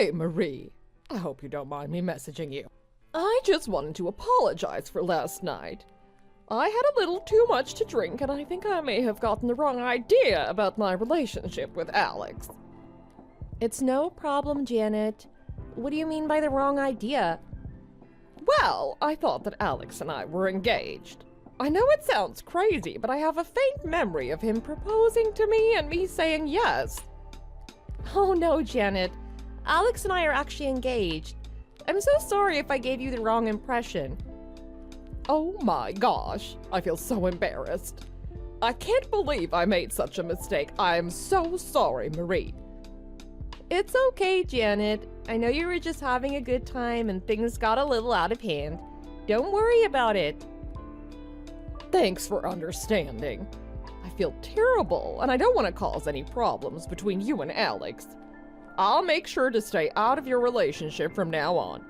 Hey, Marie. I hope you don't mind me messaging you. I just wanted to apologize for last night. I had a little too much to drink, and I think I may have gotten the wrong idea about my relationship with Alex. It's no problem, Janet. What do you mean by the wrong idea? Well, I thought that Alex and I were engaged. I know it sounds crazy, but I have a faint memory of him proposing to me and me saying yes. Oh no, Janet. Alex and I are actually engaged. I'm so sorry if I gave you the wrong impression. Oh my gosh, I feel so embarrassed. I can't believe I made such a mistake. I am so sorry, Marie. It's okay, Janet. I know you were just having a good time and things got a little out of hand. Don't worry about it. Thanks for understanding. I feel terrible, and I don't want to cause any problems between you and Alex. I'll make sure to stay out of your relationship from now on.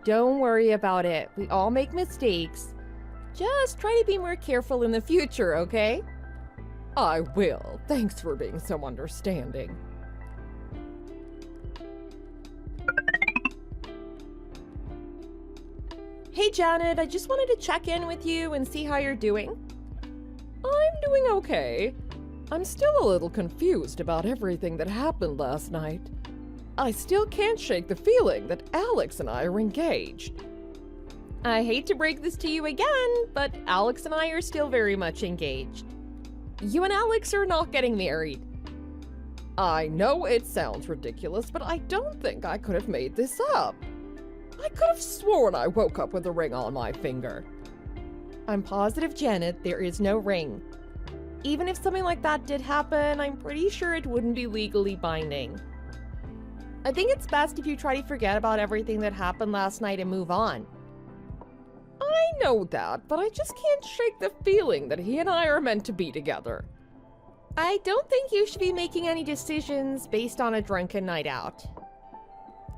Don't worry about it. We all make mistakes. Just try to be more careful in the future, okay? I will. Thanks for being so understanding. Hey, Janet, I just wanted to check in with you and see how you're doing. I'm doing okay. I'm still a little confused about everything that happened last night. I still can't shake the feeling that Alex and I are engaged. I hate to break this to you again, but Alex and I are still very much engaged. You and Alex are not getting married. I know it sounds ridiculous, but I don't think I could have made this up. I could have sworn I woke up with a ring on my finger. I'm positive, Janet, there is no ring. Even if something like that did happen, I'm pretty sure it wouldn't be legally binding. I think it's best if you try to forget about everything that happened last night and move on. I know that, but I just can't shake the feeling that he and I are meant to be together. I don't think you should be making any decisions based on a drunken night out.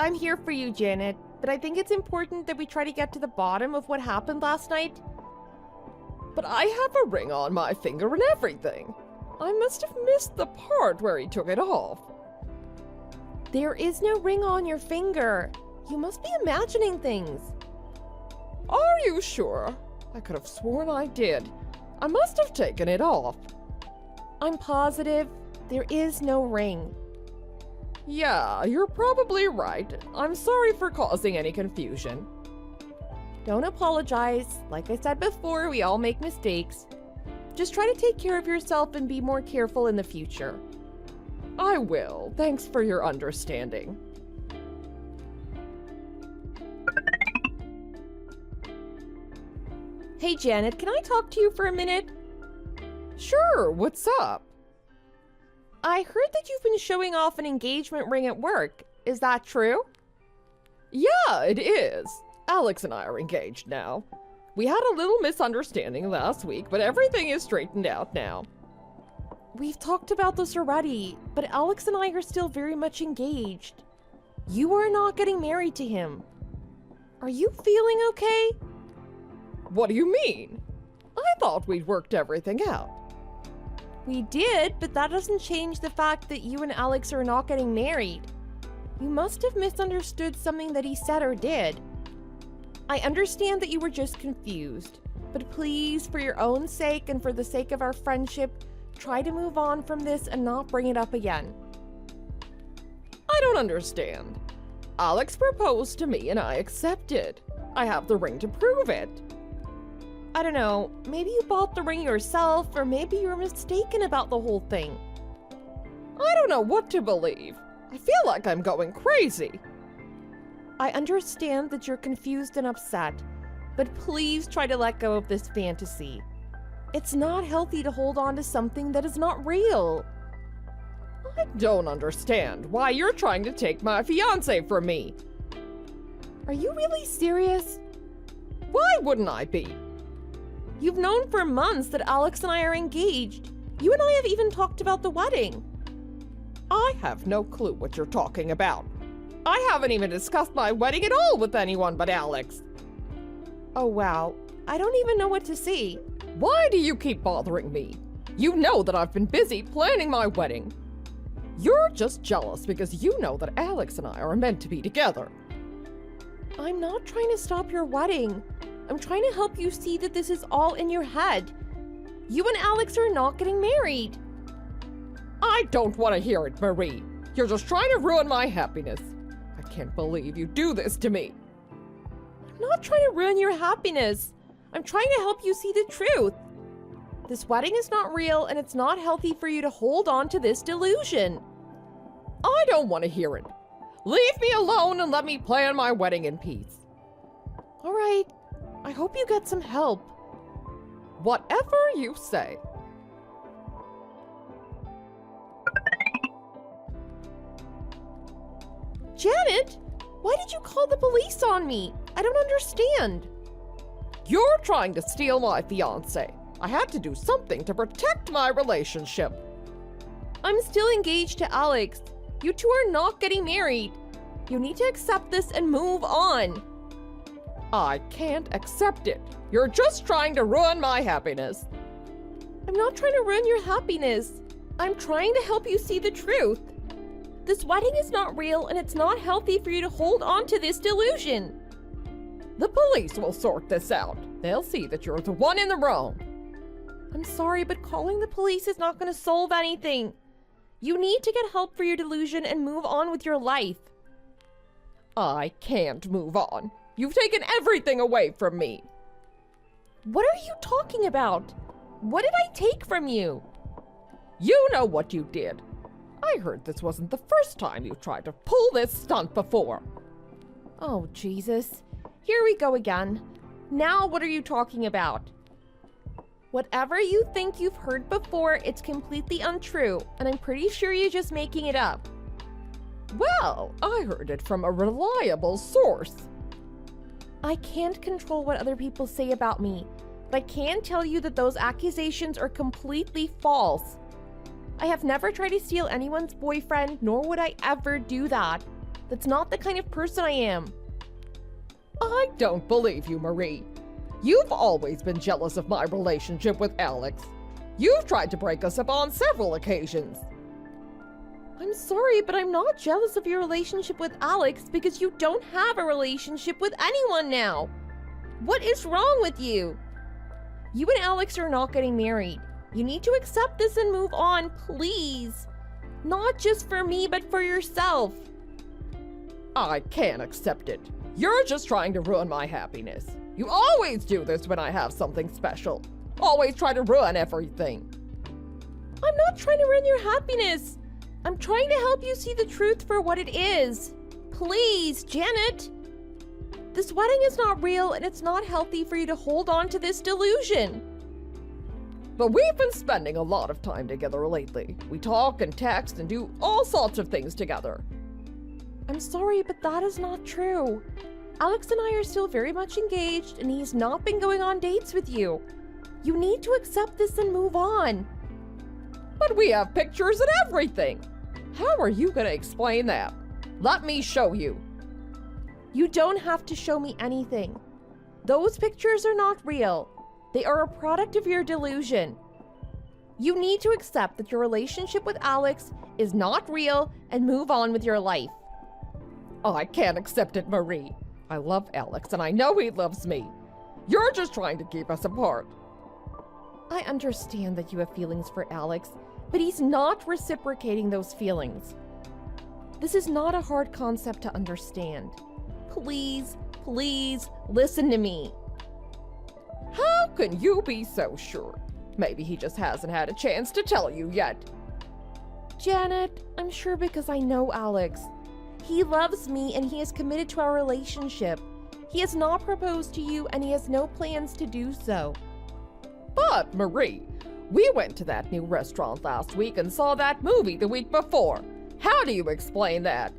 I'm here for you, Janet, but I think it's important that we try to get to the bottom of what happened last night. But I have a ring on my finger and everything. I must have missed the part where he took it off. There is no ring on your finger. You must be imagining things. Are you sure? I could have sworn I did. I must have taken it off. I'm positive there is no ring. Yeah, you're probably right. I'm sorry for causing any confusion. Don't apologize. Like I said before, we all make mistakes. Just try to take care of yourself and be more careful in the future. I will. Thanks for your understanding. Hey, Janet, can I talk to you for a minute? Sure, what's up? I heard that you've been showing off an engagement ring at work. Is that true? Yeah, it is. Alex and I are engaged now. We had a little misunderstanding last week, but everything is straightened out now. We've talked about this already, but Alex and I are still very much engaged. You are not getting married to him. Are you feeling okay? What do you mean? I thought we'd worked everything out. We did, but that doesn't change the fact that you and Alex are not getting married. You must have misunderstood something that he said or did. I understand that you were just confused, but please, for your own sake and for the sake of our friendship, try to move on from this and not bring it up again. I don't understand. Alex proposed to me and I accepted. I have the ring to prove it. I don't know, maybe you bought the ring yourself, or maybe you were mistaken about the whole thing. I don't know what to believe. I feel like I'm going crazy. I understand that you're confused and upset, but please try to let go of this fantasy. It's not healthy to hold on to something that is not real. I don't understand why you're trying to take my fiancé from me. Are you really serious? Why wouldn't I be? You've known for months that Alex and I are engaged. You and I have even talked about the wedding. I have no clue what you're talking about. I haven't even discussed my wedding at all with anyone but Alex. Oh wow, I don't even know what to say. Why do you keep bothering me? You know that I've been busy planning my wedding. You're just jealous because you know that Alex and I are meant to be together. I'm not trying to stop your wedding. I'm trying to help you see that this is all in your head. You and Alex are not getting married. I don't want to hear it, Marie. You're just trying to ruin my happiness. I can't believe you do this to me. I'm not trying to ruin your happiness. I'm trying to help you see the truth. This wedding is not real, and it's not healthy for you to hold on to this delusion. I don't want to hear it. Leave me alone and let me plan my wedding in peace. All right. I hope you get some help. Whatever you say. Janet, why did you call the police on me? I don't understand. You're trying to steal my fiancé. I had to do something to protect my relationship. I'm still engaged to Alex. You two are not getting married. You need to accept this and move on. I can't accept it. You're just trying to ruin my happiness. I'm not trying to ruin your happiness. I'm trying to help you see the truth. This wedding is not real, and it's not healthy for you to hold on to this delusion. The police will sort this out. They'll see that you're the one in the wrong. I'm sorry, but calling the police is not going to solve anything. You need to get help for your delusion and move on with your life. I can't move on. You've taken everything away from me. What are you talking about? What did I take from you? You know what you did. I heard this wasn't the first time you tried to pull this stunt before. Oh, Jesus. Here we go again. Now what are you talking about? Whatever you think you've heard before, it's completely untrue, and I'm pretty sure you're just making it up. Well, I heard it from a reliable source. I can't control what other people say about me, but I can tell you that those accusations are completely false. I have never tried to steal anyone's boyfriend, nor would I ever do that. That's not the kind of person I am. I don't believe you, Marie. You've always been jealous of my relationship with Alex. You've tried to break us up on several occasions. I'm sorry, but I'm not jealous of your relationship with Alex because you don't have a relationship with anyone now. What is wrong with you? You and Alex are not getting married. You need to accept this and move on, please. Not just for me, but for yourself. I can't accept it. You're just trying to ruin my happiness. You always do this when I have something special. Always try to ruin everything. I'm not trying to ruin your happiness. I'm trying to help you see the truth for what it is. Please, Janet. This wedding is not real, and it's not healthy for you to hold on to this delusion. But we've been spending a lot of time together lately. We talk and text and do all sorts of things together. I'm sorry, but that is not true. Alex and I are still very much engaged, and he's not been going on dates with you. You need to accept this and move on. But we have pictures and everything. How are you going to explain that? Let me show you. You don't have to show me anything. Those pictures are not real. They are a product of your delusion. You need to accept that your relationship with Alex is not real and move on with your life. I can't accept it, Marie. I love Alex, and I know he loves me. You're just trying to keep us apart. I understand that you have feelings for Alex, but he's not reciprocating those feelings. This is not a hard concept to understand. Please, please listen to me. How can you be so sure? Maybe he just hasn't had a chance to tell you yet. Janet, I'm sure because I know Alex. He loves me and he is committed to our relationship. He has not proposed to you and he has no plans to do so. But, Marie, we went to that new restaurant last week and saw that movie the week before. How do you explain that?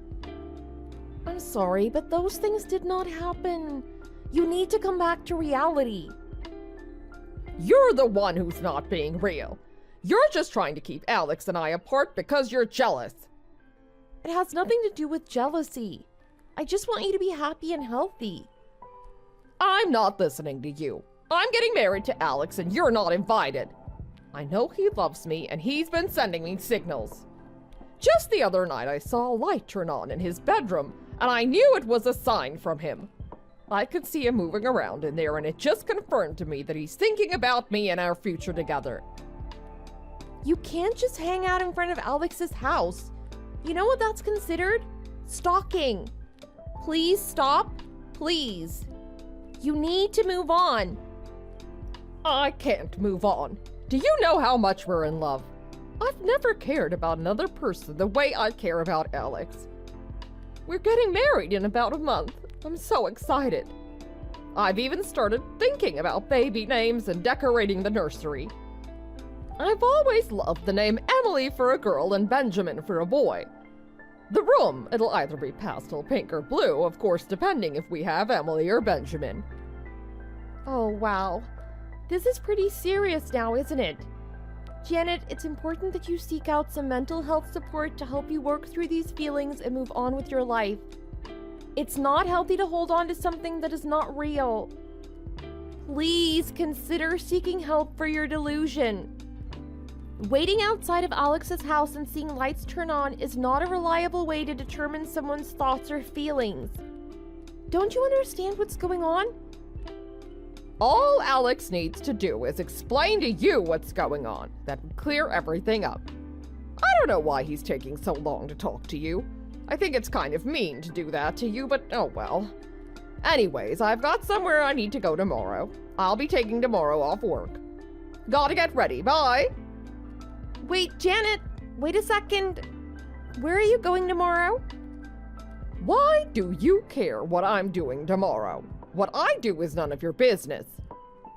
I'm sorry, but those things did not happen. You need to come back to reality. You're the one who's not being real. You're just trying to keep Alex and I apart because you're jealous. It has nothing to do with jealousy. I just want you to be happy and healthy. I'm not listening to you. I'm getting married to Alex and you're not invited. I know he loves me and he's been sending me signals. Just the other night I saw a light turn on in his bedroom, and I knew it was a sign from him. I could see him moving around in there, and it just confirmed to me that he's thinking about me and our future together. You can't just hang out in front of Alex's house. You know what that's considered? Stalking. Please stop. Please. You need to move on. I can't move on. Do you know how much we're in love? I've never cared about another person the way I care about Alex. We're getting married in about a month. I'm so excited. I've even started thinking about baby names and decorating the nursery. I've always loved the name Emily for a girl and Benjamin for a boy. The room, it'll either be pastel pink or blue, of course, depending if we have Emily or Benjamin. Oh, wow. This is pretty serious now, isn't it? Janet, it's important that you seek out some mental health support to help you work through these feelings and move on with your life. It's not healthy to hold on to something that is not real. Please consider seeking help for your delusion. Waiting outside of Alex's house and seeing lights turn on is not a reliable way to determine someone's thoughts or feelings. Don't you understand what's going on? All Alex needs to do is explain to you what's going on. That would clear everything up. I don't know why he's taking so long to talk to you. I think it's kind of mean to do that to you, but oh well. Anyways, I've got somewhere I need to go tomorrow. I'll be taking tomorrow off work. Gotta get ready. Bye! Wait, Janet, wait a second. Where are you going tomorrow? Why do you care what I'm doing tomorrow? What I do is none of your business.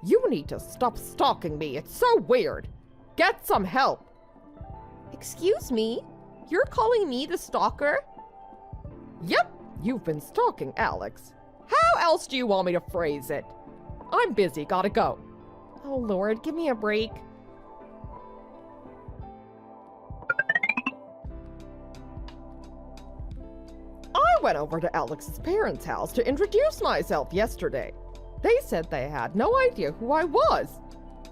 You need to stop stalking me. It's so weird. Get some help. Excuse me? You're calling me the stalker? Yep, you've been stalking Alex. How else do you want me to phrase it? I'm busy, gotta go. Oh Lord, give me a break. I went over to Alex's parents' house to introduce myself yesterday. They said they had no idea who I was.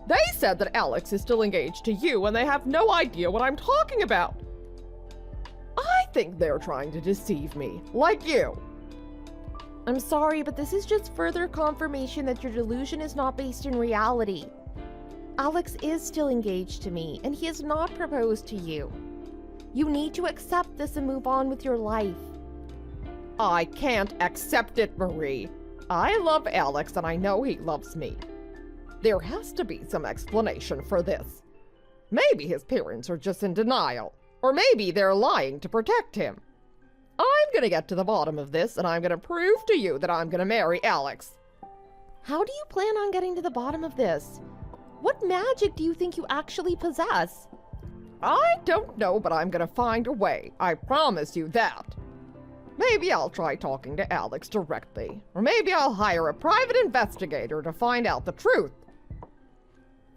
They said that Alex is still engaged to you and they have no idea what I'm talking about. I think they're trying to deceive me, like you. I'm sorry, but this is just further confirmation that your delusion is not based in reality. Alex is still engaged to me, and he has not proposed to you. You need to accept this and move on with your life. I can't accept it, Marie. I love Alex and I know he loves me. There has to be some explanation for this. Maybe his parents are just in denial, or maybe they're lying to protect him. I'm gonna get to the bottom of this and I'm gonna prove to you that I'm gonna marry Alex. How do you plan on getting to the bottom of this? What magic do you think you actually possess? I don't know, but I'm gonna find a way. I promise you that. Maybe I'll try talking to Alex directly, or maybe I'll hire a private investigator to find out the truth.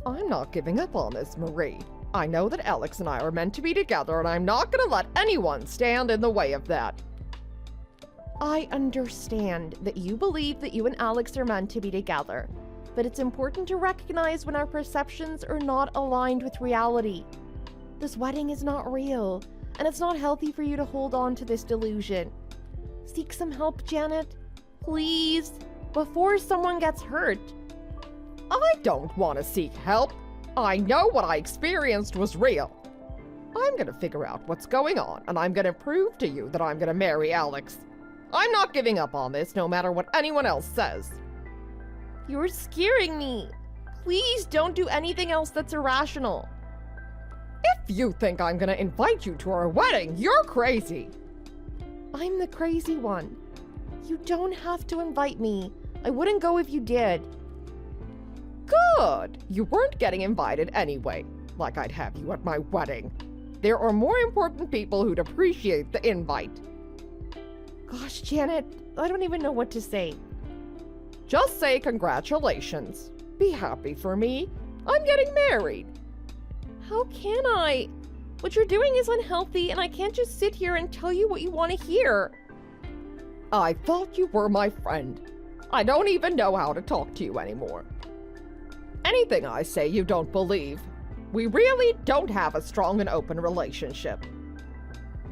I'm not giving up on this, Marie. I know that Alex and I are meant to be together, and I'm not gonna let anyone stand in the way of that. I understand that you believe that you and Alex are meant to be together, but it's important to recognize when our perceptions are not aligned with reality. This wedding is not real, and it's not healthy for you to hold on to this delusion. Seek some help, Janet. Please, before someone gets hurt. I don't want to seek help. I know what I experienced was real. I'm gonna figure out what's going on, and I'm gonna prove to you that I'm gonna marry Alex. I'm not giving up on this, no matter what anyone else says. You're scaring me. Please don't do anything else that's irrational. If you think I'm gonna invite you to our wedding, you're crazy. I'm the crazy one. You don't have to invite me. I wouldn't go if you did. Good. You weren't getting invited anyway. Like I'd have you at my wedding. There are more important people who'd appreciate the invite. Gosh, Janet, I don't even know what to say. Just say congratulations. Be happy for me. I'm getting married. How can I? What you're doing is unhealthy, and I can't just sit here and tell you what you want to hear. I thought you were my friend. I don't even know how to talk to you anymore. Anything I say you don't believe. We really don't have a strong and open relationship.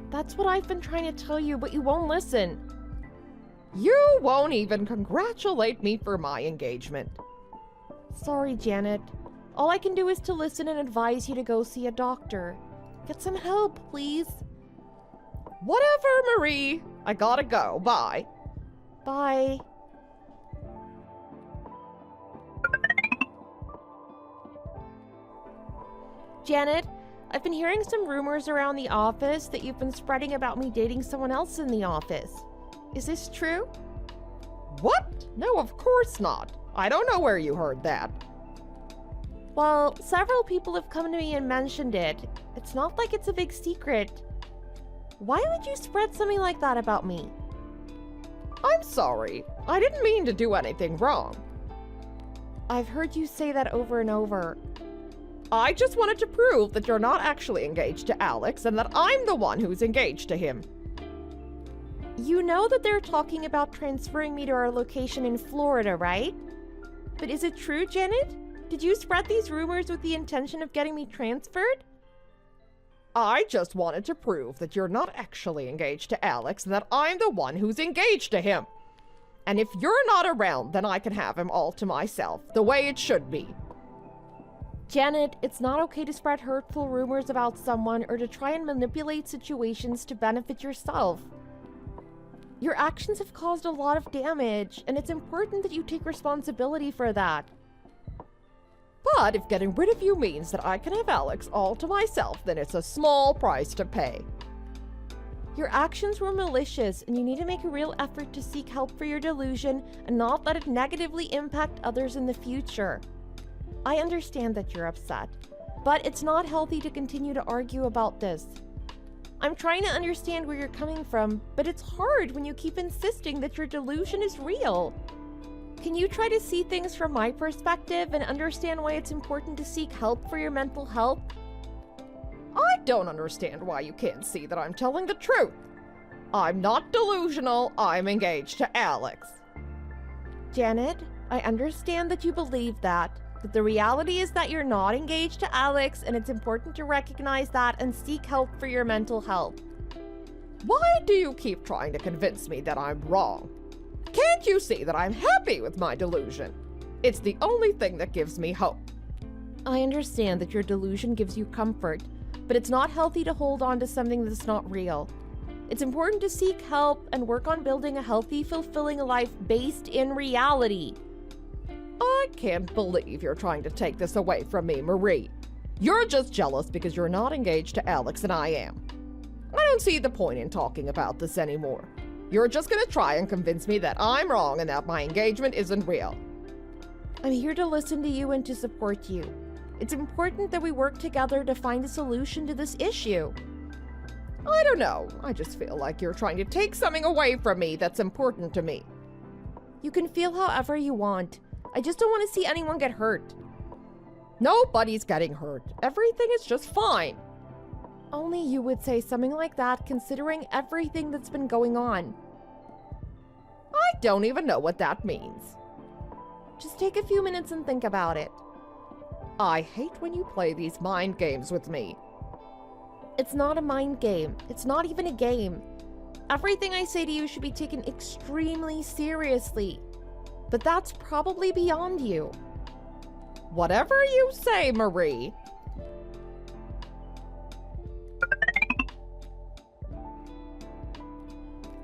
That's what I've been trying to tell you, but you won't listen. You won't even congratulate me for my engagement. Sorry, Janet. All I can do is to listen and advise you to go see a doctor. Get some help, please. Whatever, Marie. I gotta go. Bye. Bye. Janet, I've been hearing some rumors around the office that you've been spreading about me dating someone else in the office. Is this true? What? No, of course not. I don't know where you heard that. Well, several people have come to me and mentioned it. It's not like it's a big secret. Why would you spread something like that about me? I'm sorry. I didn't mean to do anything wrong. I've heard you say that over and over. I just wanted to prove that you're not actually engaged to Alex and that I'm the one who's engaged to him. You know that they're talking about transferring me to our location in Florida, right? But is it true, Janet? Did you spread these rumors with the intention of getting me transferred? I just wanted to prove that you're not actually engaged to Alex and that I'm the one who's engaged to him. And if you're not around, then I can have him all to myself, the way it should be. Janet, it's not okay to spread hurtful rumors about someone or to try and manipulate situations to benefit yourself. Your actions have caused a lot of damage, and it's important that you take responsibility for that. But if getting rid of you means that I can have Alex all to myself, then it's a small price to pay. Your actions were malicious, and you need to make a real effort to seek help for your delusion and not let it negatively impact others in the future. I understand that you're upset, but it's not healthy to continue to argue about this. I'm trying to understand where you're coming from, but it's hard when you keep insisting that your delusion is real. Can you try to see things from my perspective and understand why it's important to seek help for your mental health? I don't understand why you can't see that I'm telling the truth. I'm not delusional, I'm engaged to Alex. Janet, I understand that you believe that, but the reality is that you're not engaged to Alex, and it's important to recognize that and seek help for your mental health. Why do you keep trying to convince me that I'm wrong? Can't you see that I'm happy with my delusion? It's the only thing that gives me hope. I understand that your delusion gives you comfort, but it's not healthy to hold on to something that's not real. It's important to seek help and work on building a healthy, fulfilling life based in reality. I can't believe you're trying to take this away from me, Marie. You're just jealous because you're not engaged to Alex and I am. I don't see the point in talking about this anymore. You're just gonna try and convince me that I'm wrong and that my engagement isn't real. I'm here to listen to you and to support you. It's important that we work together to find a solution to this issue. I don't know. I just feel like you're trying to take something away from me that's important to me. You can feel however you want. I just don't want to see anyone get hurt. Nobody's getting hurt. Everything is just fine. Only you would say something like that, considering everything that's been going on. I don't even know what that means. Just take a few minutes and think about it. I hate when you play these mind games with me. It's not a mind game. It's not even a game. Everything I say to you should be taken extremely seriously. But that's probably beyond you. Whatever you say, Marie.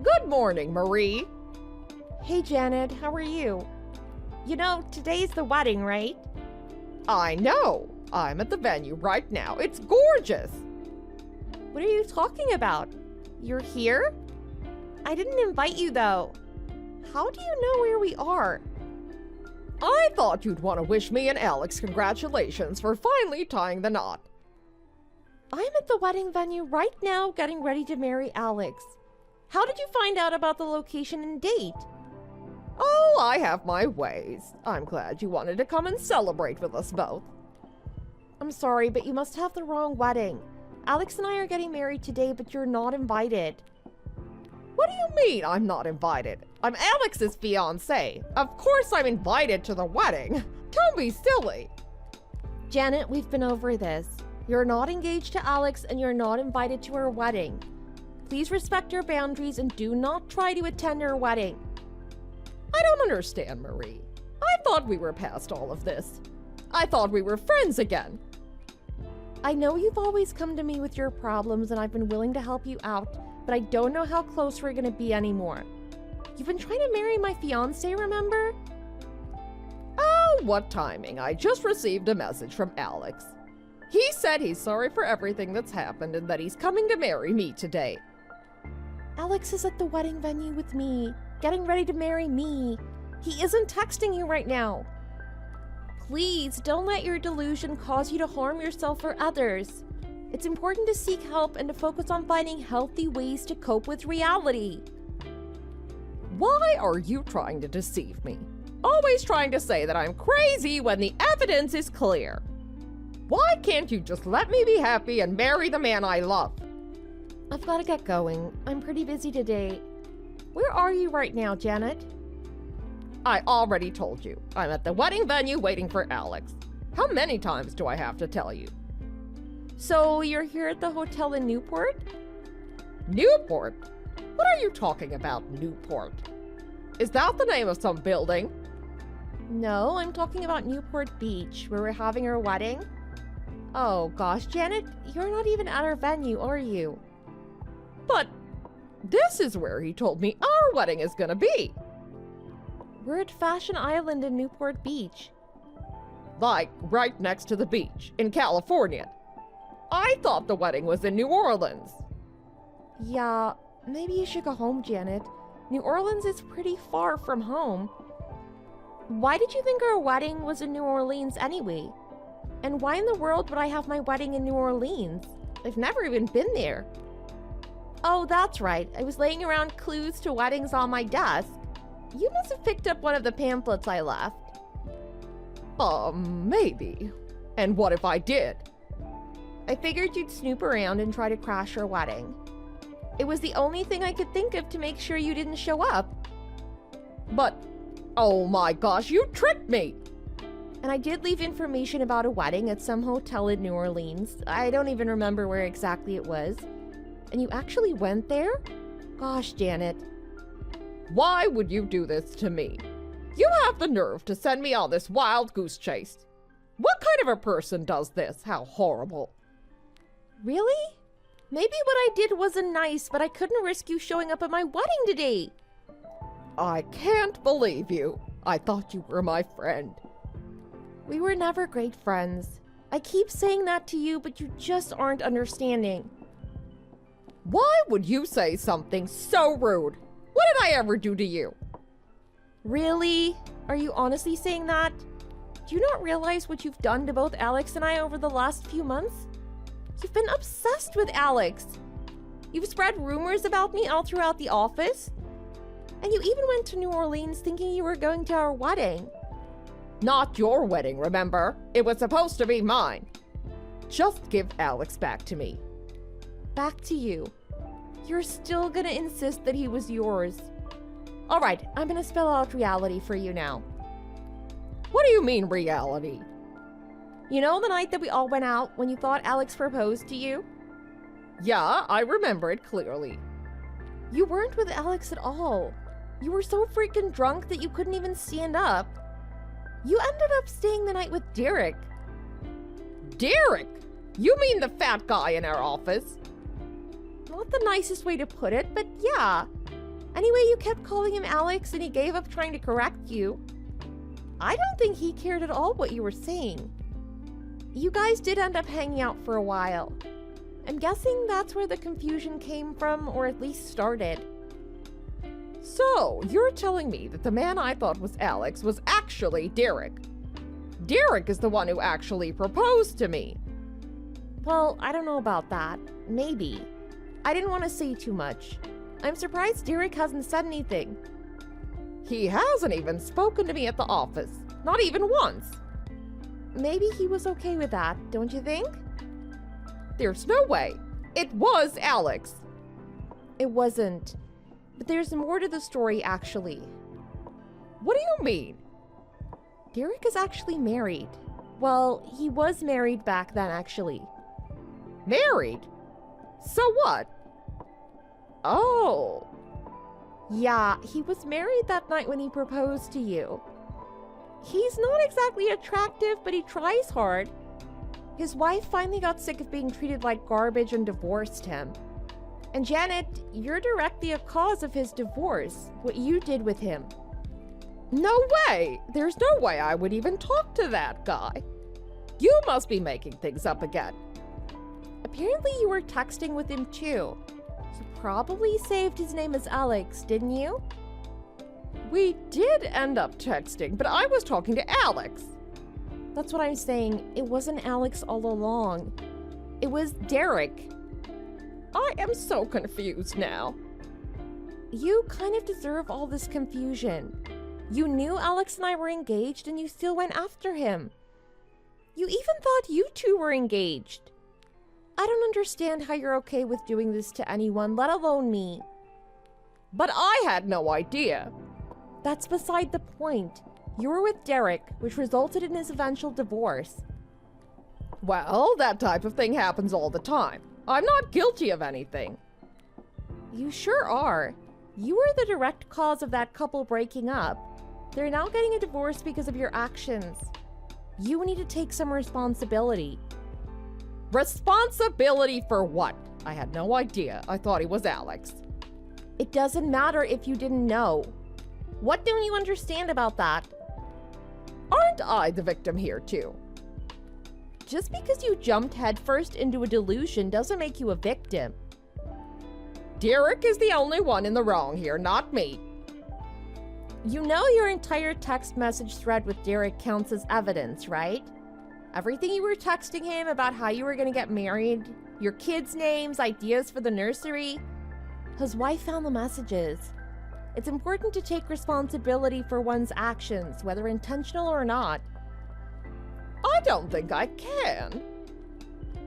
Good morning, Marie. Hey, Janet, how are you? You know, today's the wedding, right? I know. I'm at the venue right now. It's gorgeous. What are you talking about? You're here? I didn't invite you, though. How do you know where we are? I thought you'd want to wish me and Alex congratulations for finally tying the knot. I'm at the wedding venue right now getting ready to marry Alex. How did you find out about the location and date? Oh, I have my ways. I'm glad you wanted to come and celebrate with us both. I'm sorry, but you must have the wrong wedding. Alex and I are getting married today, but you're not invited. What do you mean I'm not invited? I'm Alex's fiancé. Of course I'm invited to the wedding. Don't be silly. Janet, we've been over this. You're not engaged to Alex and you're not invited to her wedding. Please respect our boundaries and do not try to attend our wedding. I don't understand, Marie. I thought we were past all of this. I thought we were friends again. I know you've always come to me with your problems and I've been willing to help you out, but I don't know how close we're gonna be anymore. You've been trying to marry my fiancé, remember? Oh, what timing. I just received a message from Alex. He said he's sorry for everything that's happened and that he's coming to marry me today. Alex is at the wedding venue with me, getting ready to marry me. He isn't texting you right now. Please don't let your delusion cause you to harm yourself or others. It's important to seek help and to focus on finding healthy ways to cope with reality. Why are you trying to deceive me? Always trying to say that I'm crazy when the evidence is clear. Why can't you just let me be happy and marry the man I love? I've got to get going. I'm pretty busy today. Where are you right now, Janet? I already told you. I'm at the wedding venue waiting for Alex. How many times do I have to tell you? So you're here at the hotel in Newport? Newport? What are you talking about, Newport? Is that the name of some building? No, I'm talking about Newport Beach, where we're having our wedding. Oh gosh, Janet, you're not even at our venue, are you? But this is where he told me our wedding is gonna be. We're at Fashion Island in Newport Beach. Like, right next to the beach, in California. I thought the wedding was in New Orleans. Yeah, maybe you should go home, Janet. New Orleans is pretty far from home. Why did you think our wedding was in New Orleans anyway? And why in the world would I have my wedding in New Orleans? I've never even been there. Oh, that's right. I was laying around clues to weddings on my desk. You must have picked up one of the pamphlets I left. Maybe. And what if I did? I figured you'd snoop around and try to crash our wedding. It was the only thing I could think of to make sure you didn't show up. But, oh my gosh, you tricked me! And I did leave information about a wedding at some hotel in New Orleans. I don't even remember where exactly it was. And you actually went there? Gosh, Janet. Why would you do this to me? You have the nerve to send me on this wild goose chase. What kind of a person does this? How horrible. Really? Maybe what I did wasn't nice, but I couldn't risk you showing up at my wedding today. I can't believe you. I thought you were my friend. We were never great friends. I keep saying that to you, but you just aren't understanding. Why would you say something so rude? What did I ever do to you? Really? Are you honestly saying that? Do you not realize what you've done to both Alex and I over the last few months? You've been obsessed with Alex. You've spread rumors about me all throughout the office. And you even went to New Orleans thinking you were going to our wedding. Not your wedding, remember? It was supposed to be mine. Just give Alex back to me. Back to you. You're still gonna insist that he was yours. All right, I'm gonna spell out reality for you now. What do you mean, reality? You know the night that we all went out when you thought Alex proposed to you? Yeah, I remember it clearly. You weren't with Alex at all. You were so freaking drunk that you couldn't even stand up. You ended up staying the night with Derek. Derek? You mean the fat guy in our office? Not the nicest way to put it, but yeah. Anyway, you kept calling him Alex and he gave up trying to correct you. I don't think he cared at all what you were saying. You guys did end up hanging out for a while. I'm guessing that's where the confusion came from, or at least started. So, you're telling me that the man I thought was Alex was actually Derek. Derek is the one who actually proposed to me. Well, I don't know about that. Maybe. I didn't want to say too much. I'm surprised Derek hasn't said anything. He hasn't even spoken to me at the office. Not even once. Maybe he was okay with that, don't you think? There's no way. It was Alex. It wasn't. But there's more to the story, actually. What do you mean? Derek is actually married. Well, he was married back then, actually. Married? So what? Oh. Yeah, he was married that night when he proposed to you. He's not exactly attractive, but he tries hard. His wife finally got sick of being treated like garbage and divorced him. And Janet, you're directly a cause of his divorce, what you did with him. No way! There's no way I would even talk to that guy. You must be making things up again. Apparently you were texting with him too. You probably saved his name as Alex, didn't you? We did end up texting, but I was talking to Alex. That's what I'm saying. It wasn't Alex all along. It was Derek. I am so confused now. You kind of deserve all this confusion. You knew Alex and I were engaged and you still went after him. You even thought you two were engaged. I don't understand how you're okay with doing this to anyone, let alone me. But I had no idea. That's beside the point. You were with Derek, which resulted in his eventual divorce. Well, that type of thing happens all the time. I'm not guilty of anything. You sure are. You were the direct cause of that couple breaking up. They're now getting a divorce because of your actions. You need to take some responsibility. Responsibility for what? I had no idea. I thought he was Alex. It doesn't matter if you didn't know. What don't you understand about that? Aren't I the victim here too? Just because you jumped headfirst into a delusion doesn't make you a victim. Derek is the only one in the wrong here, not me. You know your entire text message thread with Derek counts as evidence, right? Everything you were texting him about how you were going to get married, your kids' names, ideas for the nursery. His wife found the messages. It's important to take responsibility for one's actions, whether intentional or not. I don't think I can.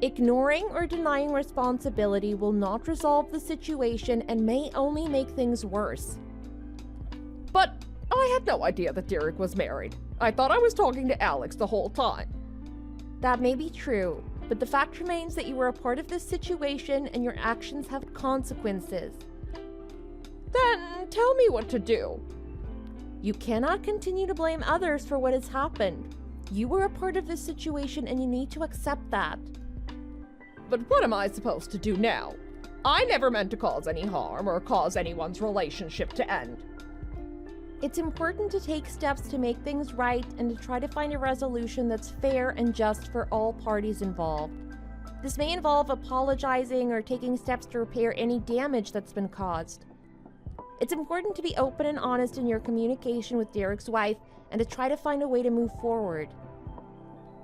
Ignoring or denying responsibility will not resolve the situation and may only make things worse. But I had no idea that Derek was married. I thought I was talking to Alex the whole time. That may be true, but the fact remains that you were a part of this situation and your actions have consequences. Then tell me what to do. You cannot continue to blame others for what has happened. You were a part of this situation and you need to accept that. But what am I supposed to do now? I never meant to cause any harm or cause anyone's relationship to end. It's important to take steps to make things right and to try to find a resolution that's fair and just for all parties involved. This may involve apologizing or taking steps to repair any damage that's been caused. It's important to be open and honest in your communication with Derek's wife and to try to find a way to move forward.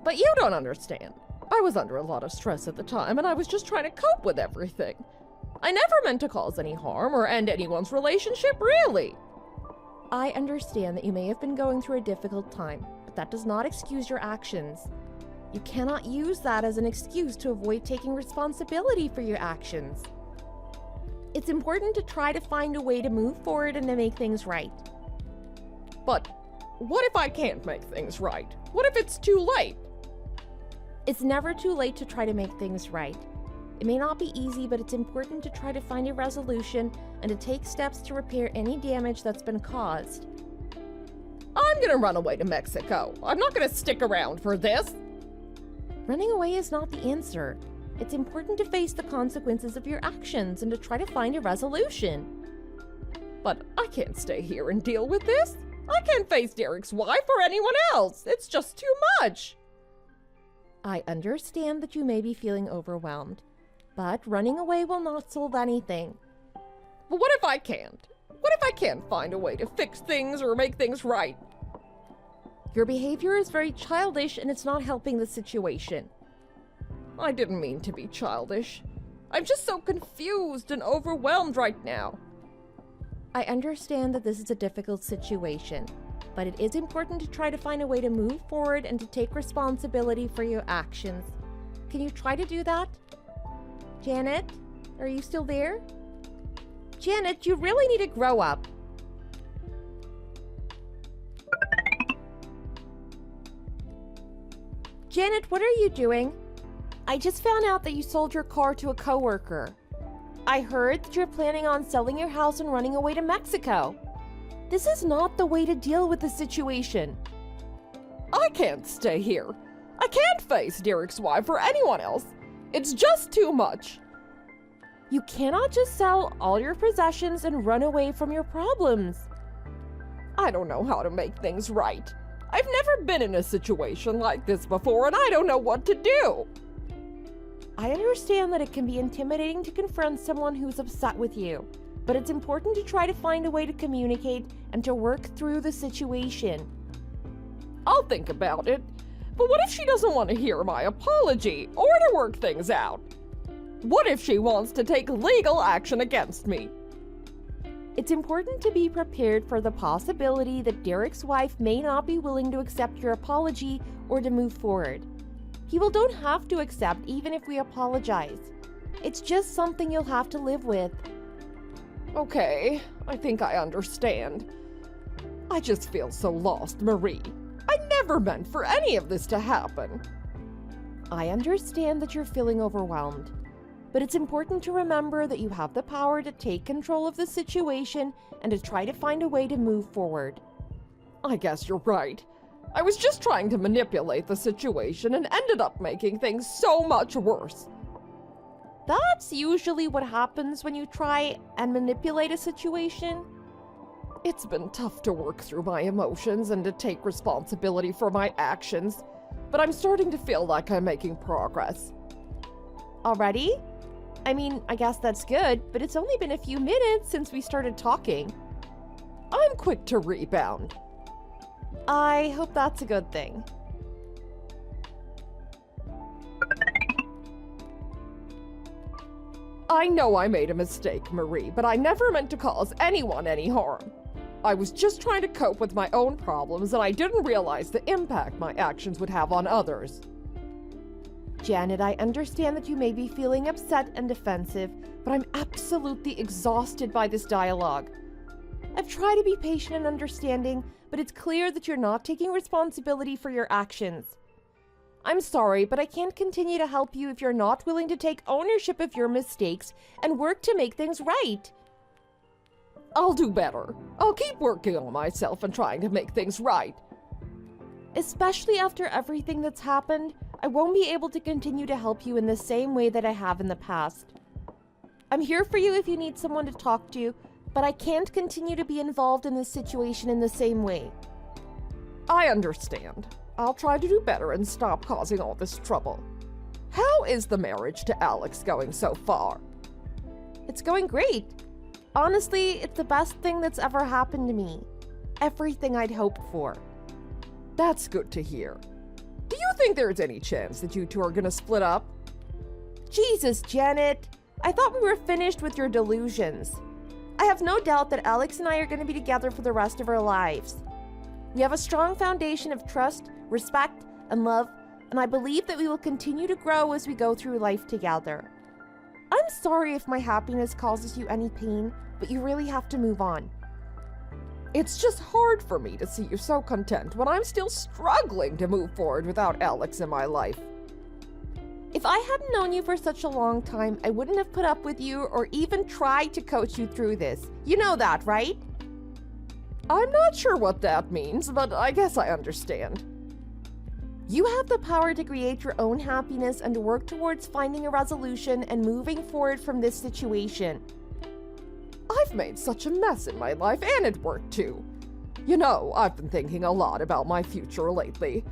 But you don't understand. I was under a lot of stress at the time and I was just trying to cope with everything. I never meant to cause any harm or end anyone's relationship, really. I understand that you may have been going through a difficult time, but that does not excuse your actions. You cannot use that as an excuse to avoid taking responsibility for your actions. It's important to try to find a way to move forward and to make things right. But what if I can't make things right? What if it's too late? It's never too late to try to make things right. It may not be easy, but it's important to try to find a resolution and to take steps to repair any damage that's been caused. I'm gonna run away to Mexico. I'm not gonna stick around for this. Running away is not the answer. It's important to face the consequences of your actions and to try to find a resolution. But I can't stay here and deal with this. I can't face Derek's wife or anyone else. It's just too much. I understand that you may be feeling overwhelmed, but running away will not solve anything. But what if I can't? What if I can't find a way to fix things or make things right? Your behavior is very childish and it's not helping the situation. I didn't mean to be childish. I'm just so confused and overwhelmed right now. I understand that this is a difficult situation, but it is important to try to find a way to move forward and to take responsibility for your actions. Can you try to do that? Janet, are you still there? Janet, you really need to grow up. Janet, what are you doing? I just found out that you sold your car to a coworker. I heard that you're planning on selling your house and running away to Mexico. This is not the way to deal with the situation. I can't stay here. I can't face Derek's wife or anyone else. It's just too much. You cannot just sell all your possessions and run away from your problems. I don't know how to make things right. I've never been in a situation like this before, and I don't know what to do. I understand that it can be intimidating to confront someone who's upset with you, but it's important to try to find a way to communicate and to work through the situation. I'll think about it. But what if she doesn't want to hear my apology or to work things out? What if she wants to take legal action against me? It's important to be prepared for the possibility that Derek's wife may not be willing to accept your apology or to move forward. People don't have to accept even if we apologize. It's just something you'll have to live with. Okay, I think I understand. I just feel so lost, Marie. I never meant for any of this to happen. I understand that you're feeling overwhelmed, but it's important to remember that you have the power to take control of the situation and to try to find a way to move forward. I guess you're right. I was just trying to manipulate the situation and ended up making things so much worse. That's usually what happens when you try and manipulate a situation. It's been tough to work through my emotions and to take responsibility for my actions, but I'm starting to feel like I'm making progress. Already? I mean, I guess that's good, but it's only been a few minutes since we started talking. I'm quick to rebound. I hope that's a good thing. I know I made a mistake, Marie, but I never meant to cause anyone any harm. I was just trying to cope with my own problems, and I didn't realize the impact my actions would have on others. Janet, I understand that you may be feeling upset and defensive, but I'm absolutely exhausted by this dialogue. I've tried to be patient and understanding, but it's clear that you're not taking responsibility for your actions. I'm sorry, but I can't continue to help you if you're not willing to take ownership of your mistakes and work to make things right. I'll do better. I'll keep working on myself and trying to make things right. Especially after everything that's happened, I won't be able to continue to help you in the same way that I have in the past. I'm here for you if you need someone to talk to, but I can't continue to be involved in this situation in the same way. I understand. I'll try to do better and stop causing all this trouble. How is the marriage to Alex going so far? It's going great. Honestly, it's the best thing that's ever happened to me. Everything I'd hoped for. That's good to hear. Do you think there's any chance that you two are gonna split up? Jesus, Janet. I thought we were finished with your delusions. I have no doubt that Alex and I are going to be together for the rest of our lives. We have a strong foundation of trust, respect, and love, and I believe that we will continue to grow as we go through life together. I'm sorry if my happiness causes you any pain, but you really have to move on. It's just hard for me to see you so content when I'm still struggling to move forward without Alex in my life. If I hadn't known you for such a long time, I wouldn't have put up with you or even tried to coach you through this. You know that, right? I'm not sure what that means, but I guess I understand. You have the power to create your own happiness and to work towards finding a resolution and moving forward from this situation. I've made such a mess in my life, and at work too. You know, I've been thinking a lot about my future lately.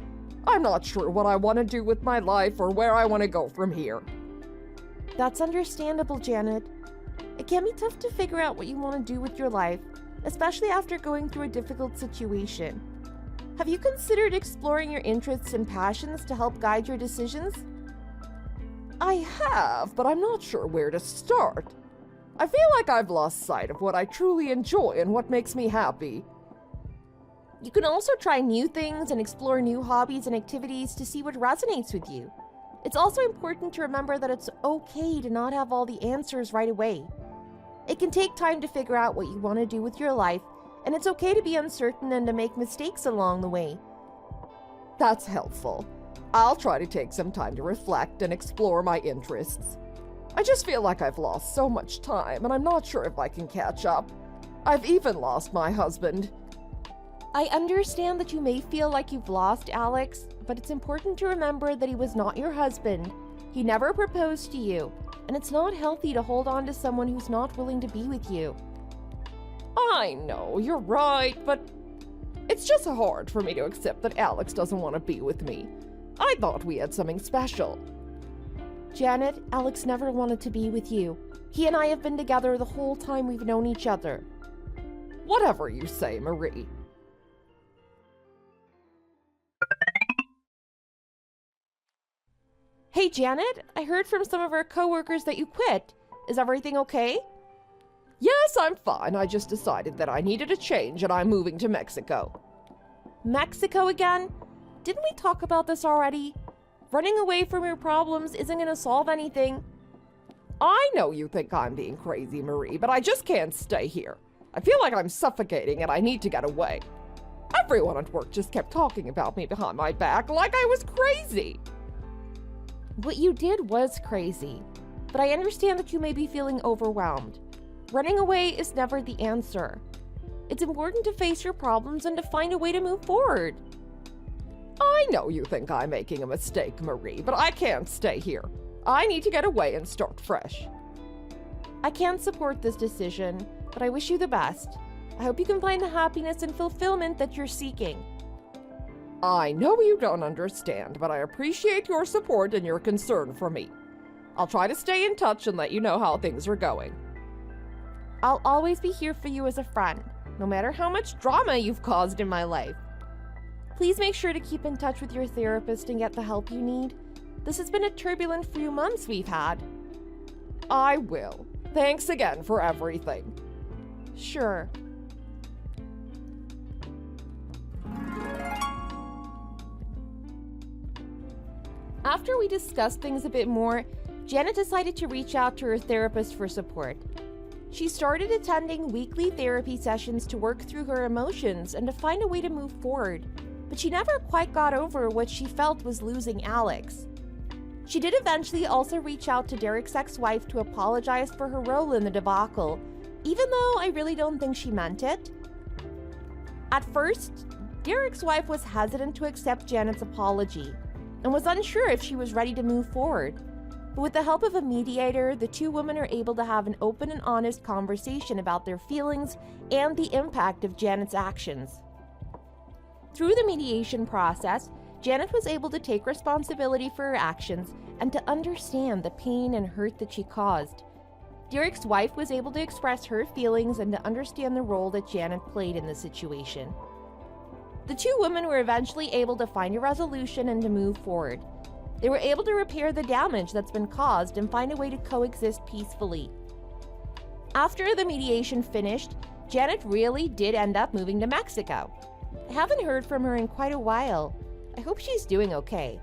I'm not sure what I want to do with my life or where I want to go from here. That's understandable, Janet. It can be tough to figure out what you want to do with your life, especially after going through a difficult situation. Have you considered exploring your interests and passions to help guide your decisions? I have, but I'm not sure where to start. I feel like I've lost sight of what I truly enjoy and what makes me happy. You can also try new things and explore new hobbies and activities to see what resonates with you. It's also important to remember that it's okay to not have all the answers right away. It can take time to figure out what you want to do with your life, and it's okay to be uncertain and to make mistakes along the way. That's helpful. I'll try to take some time to reflect and explore my interests. I just feel like I've lost so much time, and I'm not sure if I can catch up. I've even lost my husband. I understand that you may feel like you've lost Alex, but it's important to remember that he was not your husband. He never proposed to you, and it's not healthy to hold on to someone who's not willing to be with you. I know, you're right, but it's just hard for me to accept that Alex doesn't want to be with me. I thought we had something special. Janet, Alex never wanted to be with you. He and I have been together the whole time we've known each other. Whatever you say, Marie. Hey, Janet, I heard from some of our coworkers that you quit. Is everything okay? Yes, I'm fine. I just decided that I needed a change and I'm moving to Mexico. Mexico again? Didn't we talk about this already? Running away from your problems isn't going to solve anything. I know you think I'm being crazy, Marie, but I just can't stay here. I feel like I'm suffocating and I need to get away. Everyone at work just kept talking about me behind my back like I was crazy. What you did was crazy, but I understand that you may be feeling overwhelmed. Running away is never the answer. It's important to face your problems and to find a way to move forward. I know you think I'm making a mistake, Marie, but I can't stay here. I need to get away and start fresh. I can't support this decision, but I wish you the best. I hope you can find the happiness and fulfillment that you're seeking. I know you don't understand, but I appreciate your support and your concern for me. I'll try to stay in touch and let you know how things are going. I'll always be here for you as a friend, no matter how much drama you've caused in my life. Please make sure to keep in touch with your therapist and get the help you need. This has been a turbulent few months we've had. I will. Thanks again for everything. Sure. After we discussed things a bit more, Janet decided to reach out to her therapist for support. She started attending weekly therapy sessions to work through her emotions and to find a way to move forward, but she never quite got over what she felt was losing Alex. She did eventually also reach out to Derek's ex-wife to apologize for her role in the debacle, even though I really don't think she meant it. At first, Derek's wife was hesitant to accept Janet's apology and was unsure if she was ready to move forward. But with the help of a mediator, the two women are able to have an open and honest conversation about their feelings and the impact of Janet's actions. Through the mediation process, Janet was able to take responsibility for her actions and to understand the pain and hurt that she caused. Derek's wife was able to express her feelings and to understand the role that Janet played in the situation. The two women were eventually able to find a resolution and to move forward. They were able to repair the damage that's been caused and find a way to coexist peacefully. After the mediation finished, Janet really did end up moving to Mexico. I haven't heard from her in quite a while. I hope she's doing okay.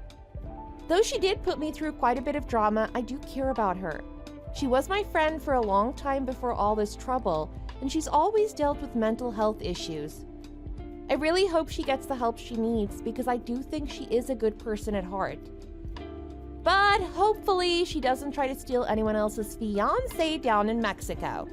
Though she did put me through quite a bit of drama, I do care about her. She was my friend for a long time before all this trouble, and she's always dealt with mental health issues. I really hope she gets the help she needs because I do think she is a good person at heart. But hopefully she doesn't try to steal anyone else's fiancé down in Mexico.